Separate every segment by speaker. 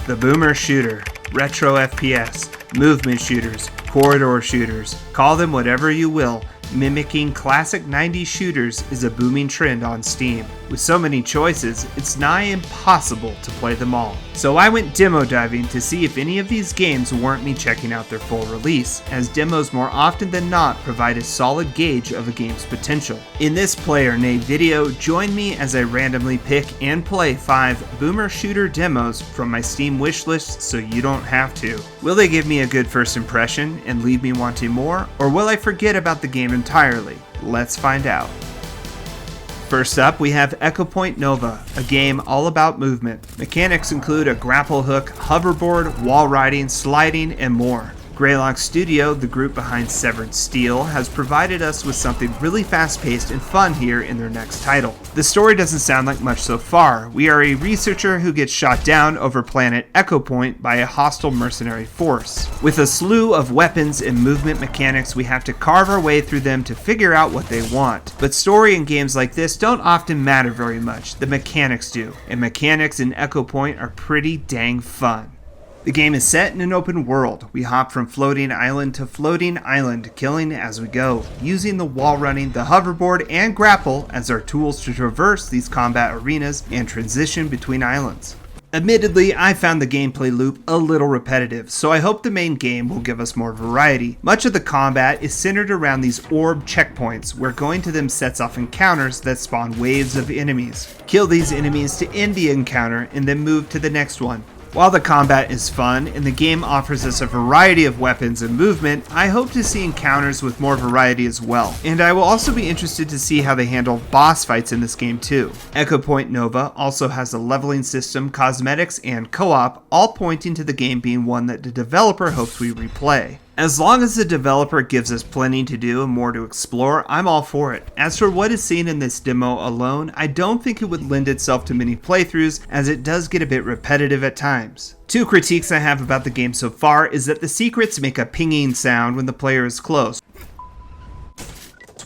Speaker 1: The boomer shooter, retro FPS, movement shooters, corridor shooters, call them whatever you will, mimicking classic 90s shooters is a booming trend on Steam. With so many choices, it's nigh impossible to play them all. So I went demo diving to see if any of these games warrant me checking out their full release, as demos more often than not provide a solid gauge of a game's potential. In this Play or Nay video, join me as I randomly pick and play 5 boomer shooter demos from my Steam wishlist so you don't have to. Will they give me a good first impression and leave me wanting more, or will I forget about the game entirely? Let's find out. First up, we have Echo Point Nova, a game all about movement. Mechanics include a grapple hook, hoverboard, wall riding, sliding, and more. Greylock Studio, the group behind Severed Steel, has provided us with something really fast-paced and fun here in their next title. The story doesn't sound like much so far. We are a researcher who gets shot down over planet Echo Point by a hostile mercenary force. With a slew of weapons and movement mechanics, we have to carve our way through them to figure out what they want. But story in games like this don't often matter very much, the mechanics do, and mechanics in Echo Point are pretty dang fun. The game is set in an open world. We hop from floating island to floating island, killing as we go, using the wall running, the hoverboard, and grapple as our tools to traverse these combat arenas and transition between islands. Admittedly, I found the gameplay loop a little repetitive, so I hope the main game will give us more variety. Much of the combat is centered around these orb checkpoints, where going to them sets off encounters that spawn waves of enemies. Kill these enemies to end the encounter and then move to the next one. While the combat is fun and the game offers us a variety of weapons and movement, I hope to see encounters with more variety as well. And I will also be interested to see how they handle boss fights in this game too. Echo Point Nova also has a leveling system, cosmetics, and co-op, all pointing to the game being one that the developer hopes we replay. As long as the developer gives us plenty to do and more to explore, I'm all for it. As for what is seen in this demo alone, I don't think it would lend itself to many playthroughs, as it does get a bit repetitive at times. 2 critiques I have about the game so far is that the secrets make a pinging sound when the player is close.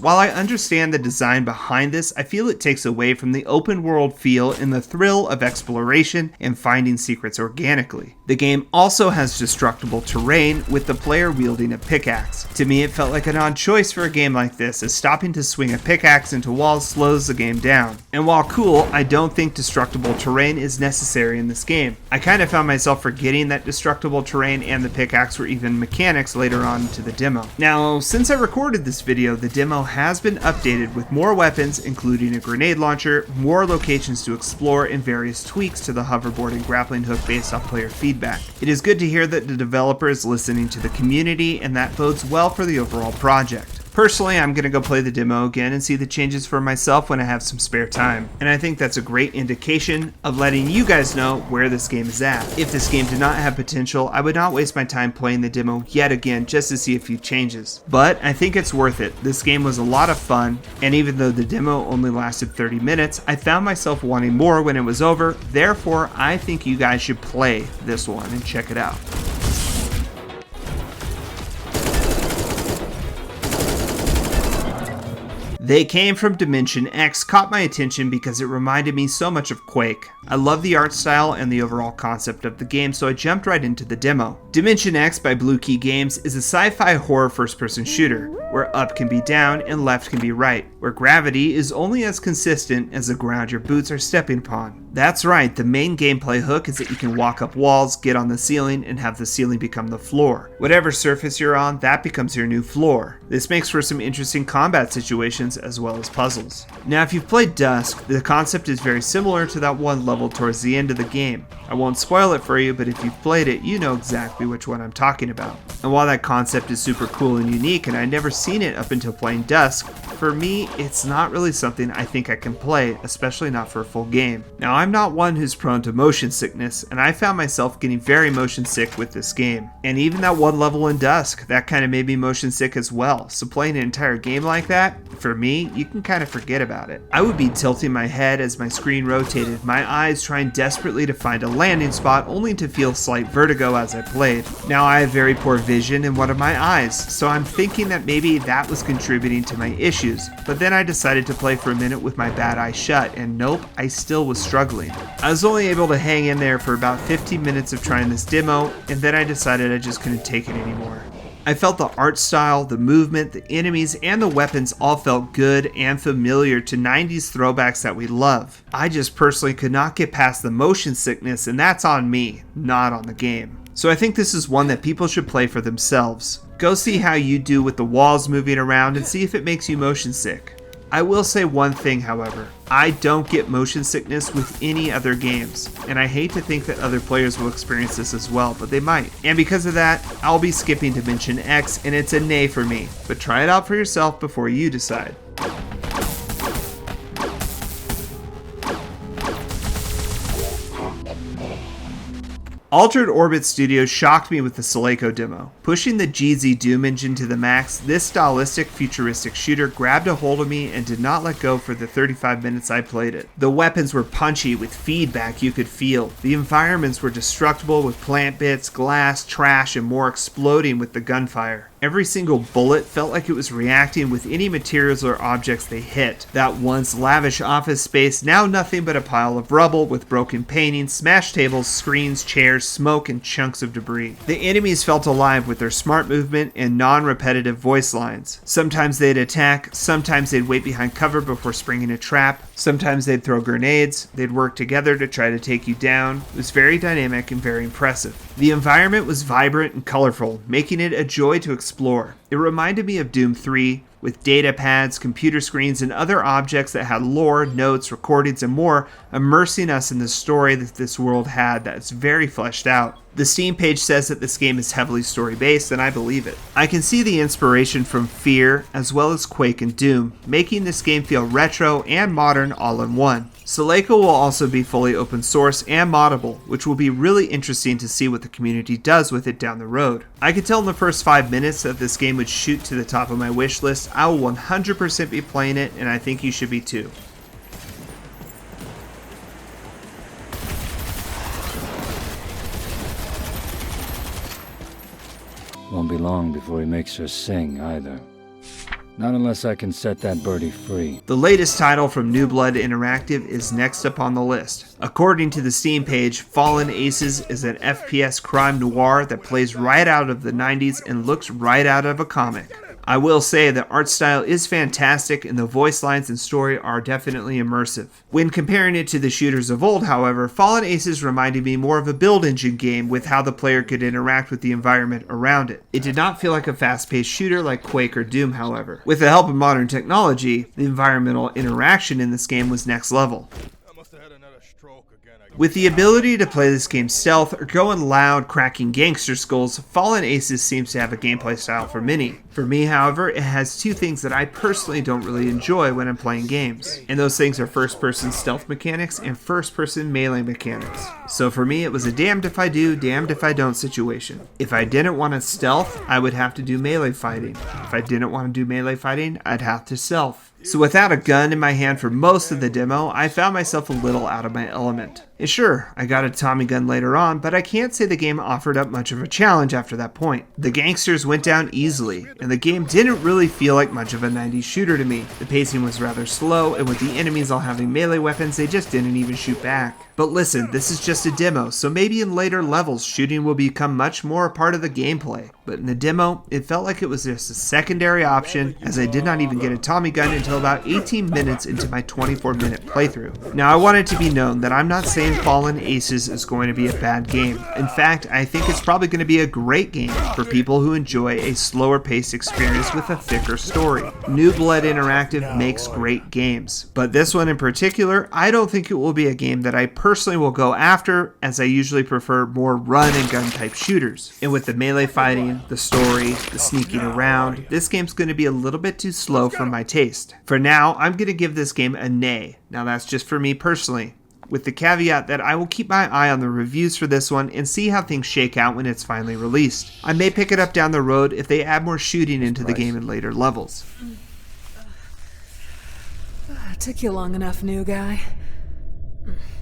Speaker 1: While I understand the design behind this, I feel it takes away from the open world feel and the thrill of exploration and finding secrets organically. The game also has destructible terrain, with the player wielding a pickaxe. To me, it felt like an odd choice for a game like this, as stopping to swing a pickaxe into walls slows the game down. And while cool, I don't think destructible terrain is necessary in this game. I kind of found myself forgetting that destructible terrain and the pickaxe were even mechanics later on into the demo. Now, since I recorded this video, the demo has been updated with more weapons, including a grenade launcher, more locations to explore, and various tweaks to the hoverboard and grappling hook based off player feedback. It is good to hear that the developer is listening to the community, and that bodes well for the overall project. Personally, I'm going to go play the demo again and see the changes for myself when I have some spare time. And I think that's a great indication of letting you guys know where this game is at. If this game did not have potential, I would not waste my time playing the demo yet again just to see a few changes. But I think it's worth it. This game was a lot of fun, and even though the demo only lasted 30 minutes, I found myself wanting more when it was over. Therefore, I think you guys should play this one and check it out. They Came from Dimension X caught my attention because it reminded me so much of Quake. I love the art style and the overall concept of the game, so I jumped right into the demo. Dimension X by Blue Key Games is a sci-fi horror first-person shooter, where up can be down and left can be right, where gravity is only as consistent as the ground your boots are stepping upon. That's right, the main gameplay hook is that you can walk up walls, get on the ceiling, and have the ceiling become the floor. Whatever surface you're on, that becomes your new floor. This makes for some interesting combat situations as well as puzzles. Now, if you've played Dusk, the concept is very similar to that one level towards the end of the game. I won't spoil it for you, but if you've played it, you know exactly which one I'm talking about. And while that concept is super cool and unique, and I'd never seen it up until playing Dusk, for me, it's not really something I think I can play, especially not for a full game. Now, I'm not one who's prone to motion sickness, and I found myself getting very motion sick with this game. And even that one level in Dusk, that kind of made me motion sick as well. So playing an entire game like that, for me, you can kind of forget about it. I would be tilting my head as my screen rotated, my eyes trying desperately to find a landing spot, only to feel slight vertigo as I played. Now, I have very poor vision in one of my eyes, so I'm thinking that maybe that was contributing to my issues. reviews, but then I decided to play for a minute with my bad eye shut, and nope, I still was struggling. I was only able to hang in there for about 15 minutes of trying this demo, and then I decided I just couldn't take it anymore. I felt the art style, the movement, the enemies, and the weapons all felt good and familiar to 90s throwbacks that we love. I just personally could not get past the motion sickness, and that's on me, not on the game. So I think this is one that people should play for themselves. Go see how you do with the walls moving around and see if it makes you motion sick. I will say one thing, however. I don't get motion sickness with any other games, and I hate to think that other players will experience this as well, but they might. And because of that, I'll be skipping Dimension X, and it's a nay for me. But try it out for yourself before you decide. Altered Orbit Studios shocked me with the Selaco demo. Pushing the GZ Doom engine to the max, this stylistic, futuristic shooter grabbed a hold of me and did not let go for the 35 minutes I played it. The weapons were punchy with feedback you could feel. The environments were destructible with plant bits, glass, trash, and more exploding with the gunfire. Every single bullet felt like it was reacting with any materials or objects they hit. That once lavish office space, now nothing but a pile of rubble with broken paintings, smashed tables, screens, chairs, smoke, and chunks of debris. The enemies felt alive with their smart movement and non-repetitive voice lines. Sometimes they'd attack, sometimes they'd wait behind cover before springing a trap, sometimes they'd throw grenades, they'd work together to try to take you down. It was very dynamic and very impressive. The environment was vibrant and colorful, making it a joy to explore. It reminded me of Doom 3, with data pads, computer screens, and other objects that had lore, notes, recordings, and more, immersing us in the story that this world had that's very fleshed out. The Steam page says that this game is heavily story-based, and I believe it. I can see the inspiration from Fear, as well as Quake and Doom, making this game feel retro and modern all in one. Selaco will also be fully open source and moddable, which will be really interesting to see what the community does with it down the road. I could tell in the first 5 minutes that this game would shoot to the top of my wish list. I will 100% be playing it, and I think you should be too.
Speaker 2: Won't be long before he makes her sing, either. Not unless I can set that birdie free.
Speaker 1: The latest title from New Blood Interactive is next up on the list. According to the Steam page, Fallen Aces is an FPS crime noir that plays right out of the 90s and looks right out of a comic. I will say the art style is fantastic and the voice lines and story are definitely immersive. When comparing it to the shooters of old, however, Fallen Aces reminded me more of a build engine game with how the player could interact with the environment around it. It did not feel like a fast-paced shooter like Quake or Doom, however. With the help of modern technology, the environmental interaction in this game was next level. With the ability to play this game stealth or go in loud, cracking gangster skulls, Fallen Aces seems to have a gameplay style for many. For me, however, it has two things that I personally don't really enjoy when I'm playing games. And those things are first-person stealth mechanics and first-person melee mechanics. So for me, it was a damned if I do, damned if I don't situation. If I didn't want to stealth, I would have to do melee fighting. If I didn't want to do melee fighting, I'd have to stealth. So without a gun in my hand for most of the demo, I found myself a little out of my element. And sure, I got a Tommy gun later on, but I can't say the game offered up much of a challenge after that point. The gangsters went down easily, and the game didn't really feel like much of a 90s shooter to me. The pacing was rather slow, and with the enemies all having melee weapons, they just didn't even shoot back. But listen, this is just a demo, so maybe in later levels, shooting will become much more a part of the gameplay. But in the demo, it felt like it was just a secondary option, as I did not even get a Tommy gun until about 18 minutes into my 24-minute playthrough. Now, I want it to be known that I'm not saying Fallen Aces is going to be a bad game. In fact, I think it's probably going to be a great game for people who enjoy a slower-paced experience with a thicker story. New Blood Interactive makes great games, but this one in particular, I don't think it will be a game that I personally will go after, as I usually prefer more run and gun type shooters. And with the melee fighting, the story, the sneaking around, this game's going to be a little bit too slow for my taste. For now, I'm going to give this game a nay. Now that's just for me personally, with the caveat that I will keep my eye on the reviews for this one and see how things shake out when it's finally released. I may pick it up down the road if they add more shooting into the game in later levels.
Speaker 3: Took you long enough, new guy.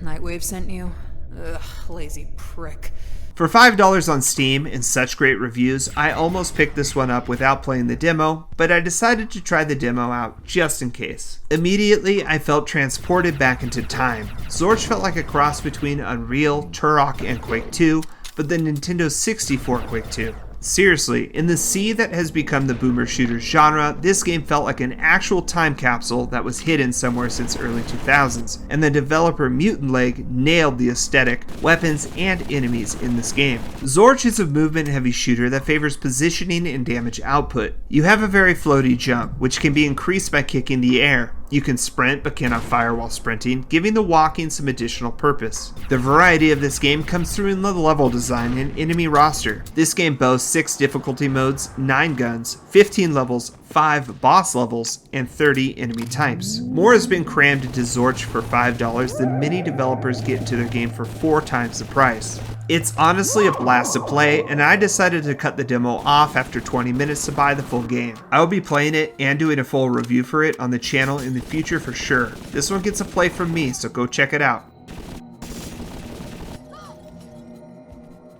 Speaker 3: Nightwave sent you. Ugh, lazy prick.
Speaker 1: For $5 on Steam and such great reviews, I almost picked this one up without playing the demo, but I decided to try the demo out just in case. Immediately, I felt transported back into time. Zortch felt like a cross between Unreal, Turok, and Quake 2, but the Nintendo 64 Quake 2. Seriously, in the sea that has become the boomer shooter genre, this game felt like an actual time capsule that was hidden somewhere since early 2000s, and the developer Mutant Leg nailed the aesthetic, weapons, and enemies in this game. Zortch is a movement-heavy shooter that favors positioning and damage output. You have a very floaty jump, which can be increased by kicking the air. You can sprint but cannot fire while sprinting, giving the walking some additional purpose. The variety of this game comes through in the level design and enemy roster. This game boasts 6 difficulty modes, 9 guns, 15 levels, 5 boss levels, and 30 enemy types. More has been crammed into Zortch for $5 than many developers get into their game for 4 times the price. It's honestly a blast to play, and I decided to cut the demo off after 20 minutes to buy the full game. I will be playing it and doing a full review for it on the channel in the future for sure. This one gets a play from me, so go check it out.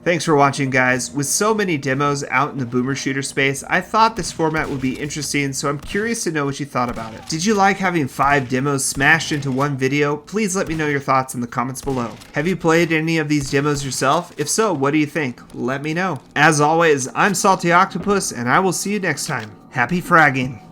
Speaker 1: Thanks for watching, guys. With so many demos out in the boomer shooter space, I thought this format would be interesting, so I'm curious to know what you thought about it. Did you like having 5 demos smashed into one video? Please let me know your thoughts in the comments below. Have you played any of these demos yourself? If so, what do you think? Let me know. As always, I'm SaltyOctopus, and I will see you next time. Happy fragging!